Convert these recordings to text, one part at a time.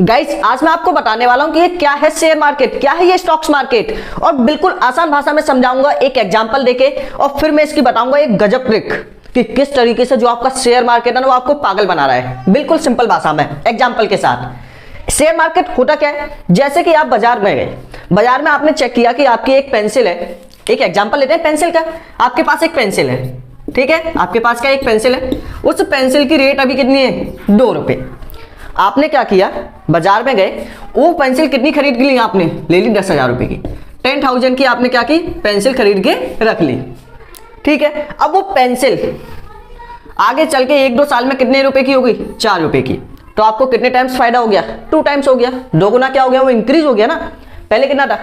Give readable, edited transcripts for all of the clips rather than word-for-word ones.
Guys आज मैं आपको बताने वाला हूं कि ये क्या है शेयर मार्केट, क्या है ये स्टॉक्स मार्केट, और बिल्कुल आसान भाषा में समझाऊंगा एक एग्जांपल देके, और फिर मैं इसकी बताऊंगा एक गजब ट्रिक कि किस तरीके से जो आपका शेयर मार्केट है ना वो आपको पागल बना रहा है। बिल्कुल सिंपल भाषा में एग्जांपल के साथ। शेयर मार्केट होता क्या है, जैसे कि आप बाजार में गए, बाजार में आपने चेक किया कि आपकी एक पेंसिल है, एक एग्जांपल लेते हैं पेंसिल का। आपके पास एक पेंसिल है, ठीक है, आपके पास क्या एक पेंसिल है, उस पेंसिल की रेट अभी कितनी है, 2 रुपए। आपने क्या किया, बाजार में गए, वो पेंसिल कितनी खरीद के ली, आपने ले ली 10,000 रुपए की, 10,000 की आपने क्या की, पेंसिल खरीद के रख ली, ठीक है। अब वो पेंसिल आगे चल के 1-2 साल में कितने रुपए की होगी, 4 रुपए की। तो आपको कितने टाइम्स फायदा हो गया, 2 टाइम्स हो गया। 2 गुना क्या हो गया, वो इंक्रीज हो गया ना। पहले कितना था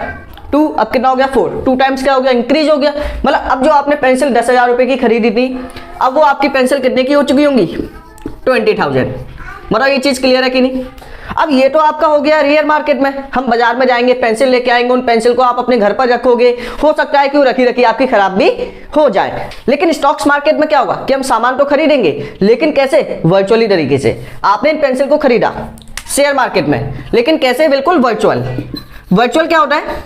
2, अब कितना हो गया 4, 2 टाइम्स क्या हो गया, इंक्रीज हो गया। मतलब अब जो आपने पेंसिल 10,000 रुपए की खरीदी थी, अब वो आपकी पेंसिल कितने की हो चुकी होंगी, 20,000। मतलब ये चीज क्लियर है कि नहीं। अब ये तो आपका हो गया रियल मार्केट में, हम बाजार में जाएंगे, पेंसिल लेके आएंगे, उन पेंसिल को आप अपने घर पर रखोगे, हो सकता है कि वो रखी रखी आपकी खराब भी हो जाए। लेकिन स्टॉक्स मार्केट में क्या होगा कि हम सामान तो खरीदेंगे, लेकिन कैसे, वर्चुअली तरीके से। आपने इन पेंसिल को खरीदा शेयर मार्केट में, लेकिन कैसे, बिल्कुल वर्चुअल। वर्चुअल क्या होता है,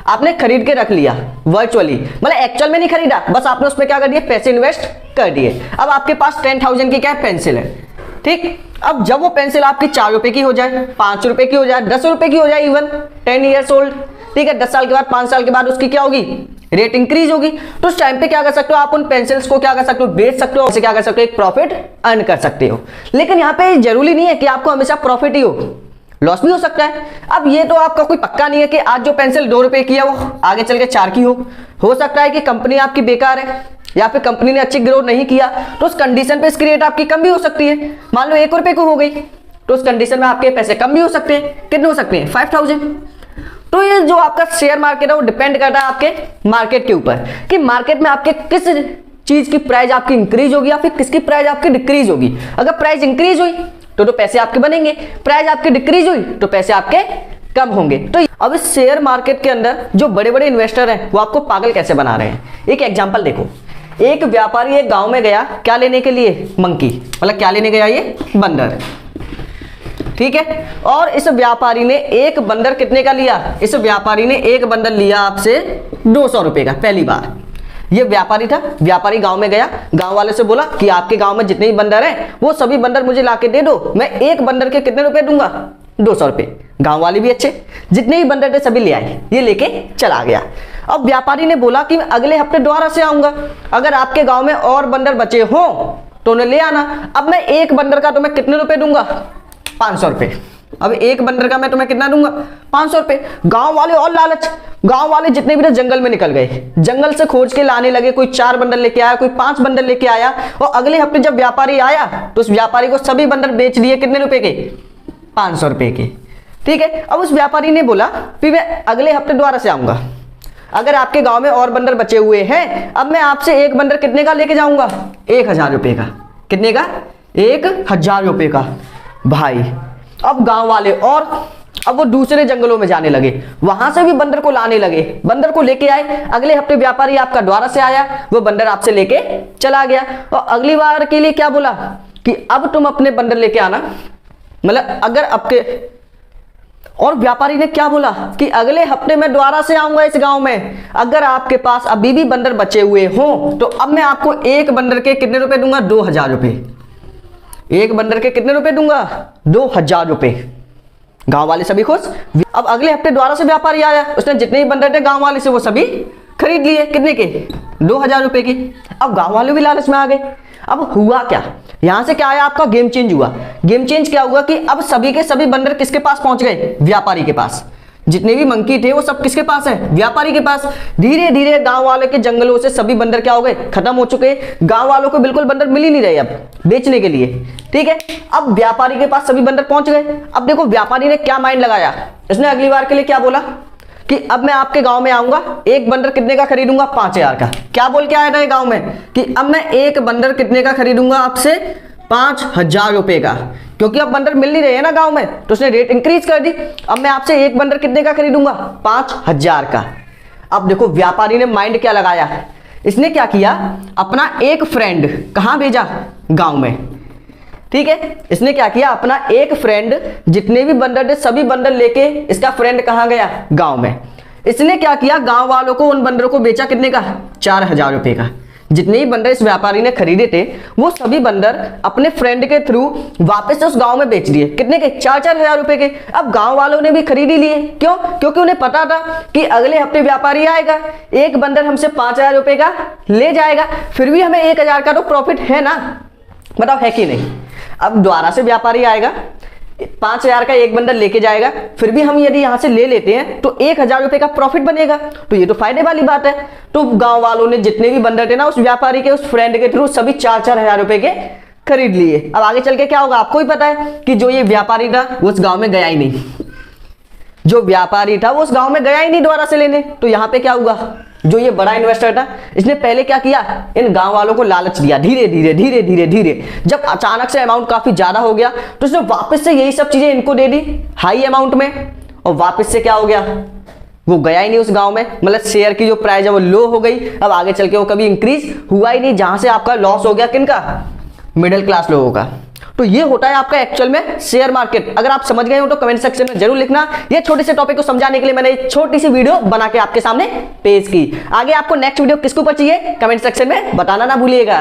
आपने खरीद के रख लिया वर्चुअली, मतलब एक्चुअल में नहीं खरीदा, बस आपने उसमें क्या कर दिया, पैसे इन्वेस्ट कर दिए। अब आपके पास 10,000 की क्या है, पेंसिल है, ठीक। अब जब वो पेंसिल आपकी 4 रुपए की हो जाए, 5 रुपए की हो जाए, 10 रुपए की हो जाए, इवन 10 ईयर्स ओल्ड, ठीक है, 10 साल के बाद, 5 साल के बाद उसकी क्या होगी, रेट इंक्रीज होगी। तो उस टाइम पे क्या कर सकते हो आप, उन पेंसिल्स को क्या कर सकते हो, बेच सकते हो, उससे क्या कर सकते हो, एक प्रॉफिट अर्न कर सकते हो। लेकिन यहाँ पे जरूरी नहीं है कि आपको हमेशा प्रॉफिट ही हो, लॉस भी हो सकता है। अब ये तो आपका कोई पक्का नहीं है कि आज जो पेंसिल 2 रुपए की है वो आगे चल के 4 की हो सकता है कि कंपनी आपकी बेकार है, या फिर कंपनी ने अच्छी ग्रोथ नहीं किया, तो उस कंडीशन पे इसकी रेट आपकी कम भी हो सकती है। मान लो 1 रुपए को हो गई, तो उस कंडीशन में आपके पैसे कम भी हो सकते हैं। कितने हो सकते हैं, 5,000। तो ये जो आपका शेयर मार्केट है वो डिपेंड करता है आपके मार्केट के ऊपर, कि मार्केट में आपके किस चीज की प्राइस आपकी इंक्रीज होगी या फिर किसकी प्राइस आपकी डिक्रीज होगी। अगर प्राइस इंक्रीज हुई तो पैसे आपके बनेंगे, प्राइस आपकी डिक्रीज हुई तो पैसे आपके कम होंगे। तो अब इस शेयर मार्केट के अंदर जो बड़े बड़े इन्वेस्टर हैं वो आपको पागल कैसे बना रहे हैं। एक एग्जांपल देखो, एक व्यापारी एक गांव में गया, क्या लेने के लिए, मंकी, मतलब क्या लेने गया, ये बंदर, ठीक है। और इस व्यापारी ने एक बंदर कितने का लिया, इस व्यापारी ने एक बंदर लिया आपसे 200 रुपए का, पहली बार। ये व्यापारी था, व्यापारी गांव में गया, गांव वाले से बोला कि आपके गांव में जितने भी बंदर हैं वो सभी बंदर मुझे लाके दे दो, मैं एक बंदर के कितने रुपए दूंगा, 200 रुपए। गांव वाले भी अच्छे, जितने भी बंदर थे सभी ले आए, ये लेके चला गया। अब व्यापारी ने बोला कि मैं अगले हफ्ते दोबारा से आऊंगा, अगर आपके गांव में और बंदर बचे हो तो उन्हें ले आना। अब मैं एक बंदर का तुम्हें कितने रुपए दूंगा, 500 रुपए। अब एक बंदर का मैं तुम्हें कितना दूंगा, 500 रुपए। गांव वाले और लालच, गांव वाले जितने भी थे जंगल में निकल गए, जंगल से खोज के लाने लगे, कोई 4 बंदर लेके आया, कोई 5 बंदर लेके आया, और अगले हफ्ते जब व्यापारी आया तो उस व्यापारी को सभी बंदर बेच दिए, कितने रुपए के, 500 रुपए के, ठीक है। अब उस व्यापारी ने बोला कि मैं अगले हफ्ते दोबारा से आऊंगा, अगर आपके गांव में और बंदर बचे हुए हैं, अब मैं आपसे एक बंदर कितने का लेके जाऊंगा, 1,000 रुपए का। कितने का, 1,000 रुपए का। भाई अब गांव वाले और अब वो दूसरे जंगलों में जाने लगे, वहां से भी बंदर को लाने लगे, बंदर को लेके आए। अगले हफ्ते व्यापारी आपका द्वारा से आया, वो बंदर आपसे लेके चला गया, और अगली बार के लिए क्या बोला कि अब तुम अपने बंदर लेके आना, मतलब अगर आपके, और व्यापारी ने क्या बोला कि अगले हफ्ते मैं दोबारा से आऊंगा इस गांव में, अगर आपके पास अभी भी बंदर बचे हुए हो तो अब मैं आपको एक बंदर के कितने रुपए दूंगा, 2,000 रुपए। एक बंदर के कितने रुपए दूंगा, 2,000 रुपए। गांव वाले सभी खुश। अब अगले हफ्ते दोबारा से व्यापारी आया, उसने जितने भी बंदर थे गांव वाले से वो सभी खरीद लिए, कितने के, 2,000 रुपए की। अब गांव वाले भी लालच में आ गए। अब हुआ क्या, यहां से क्या आया, आपका गेम चेंज हुआ। गेम चेंज क्या हुआ कि अब सभी के सभी बंदर किसके पास पहुंच गए, व्यापारी के पास। जितने भी मंकी थे वो सब किसके पास है, व्यापारी के पास। धीरे धीरे गांव वाले के जंगलों से सभी बंदर क्या हो गए, खत्म हो चुके। गांव वालों को बिल्कुल बंदर मिल ही नहीं रहे अब बेचने के लिए, ठीक है। अब व्यापारी के पास सभी बंदर पहुंच गए। अब देखो व्यापारी ने क्या माइंड लगाया, इसने अगली बार के लिए क्या बोला कि अब मैं आपके गांव में आऊंगा, एक बंदर कितने का खरीदूंगा, 5,000 का। क्या बोल के आया था गांव में कि अब मैं एक बंदर कितने का खरीदूंगा आपसे, 5,000 रुपए का, क्योंकि अब बंदर मिल नहीं रहे हैं ना गांव में, तो उसने रेट इंक्रीज कर दी। अब मैं आपसे एक बंदर कितने का खरीदूंगा, 5,000 का। अब देखो व्यापारी ने माइंड क्या लगाया, इसने क्या किया, अपना एक फ्रेंड कहां भेजा, गांव में। ठीक है। इसने क्या किया, अपना एक फ्रेंड, जितने भी बंदर थे सभी बंदर लेके इसका फ्रेंड कहां गया, गांव में। इसने क्या किया, गांव वालों को उन बंदरों को बेचा कितने का, 4000 रुपए का। जितने भी बंदर इस व्यापारी ने खरीदे थे वो सभी बंदर अपने फ्रेंड के थ्रू वापस उस गांव में बेच दिए। कितने के, 4-4 हजार रुपए के। अब गांव वालों ने भी खरीद ही लिए, क्यों, क्योंकि उन्हें पता था कि अगले हफ्ते व्यापारी आएगा, एक बंदर हमसे 5000 रुपए का ले जाएगा, फिर भी हमें 1000 का तो प्रॉफिट है ना, बताओ है कि नहीं। अब दोबारा से व्यापारी आएगा, 5000 का एक बंडल लेके जाएगा, फिर भी हम यदि यहां से ले लेते हैं तो 1000 रुपए का प्रॉफिट बनेगा, तो ये तो फायदे वाली बात है। तो गांव वालों ने जितने भी बंडल थे ना उस व्यापारी के, उस फ्रेंड के थ्रू सभी 4-4 हजार रुपए के खरीद लिए। अब आगे चल के क्या होगा आपको ही पता है कि जो ये व्यापारी था वो उस गांव में गया ही नहीं, जो व्यापारी था वो उस गांव में गया ही नहीं दोबारा से लेने। तो यहां पे क्या हुआ, जो ये बड़ा इन्वेस्टर था इसने पहले क्या किया, इन गांव वालों को लालच दिया, धीरे धीरे धीरे धीरे धीरे। जब अचानक से अमाउंट काफी ज्यादा हो गया तो इसने वापस से यही सब चीजें इनको दे दी हाई अमाउंट में, और वापस से क्या हो गया, वो गया ही नहीं उस गांव में, मतलब शेयर की जो प्राइस है वो लो हो गई। अब आगे चल के वो कभी इंक्रीज हुआ ही नहीं, जहां से आपका लॉस हो गया किनका, मिडिल क्लास लोगों का। तो ये होता है आपका एक्चुअल में शेयर मार्केट। अगर आप समझ गए हो तो कमेंट सेक्शन में जरूर लिखना। ये छोटे से टॉपिक को समझाने के लिए मैंने एक छोटी सी वीडियो बना के आपके सामने पेश की। आगे आपको नेक्स्ट वीडियो किसके ऊपर चाहिए कमेंट सेक्शन में बताना ना भूलिएगा।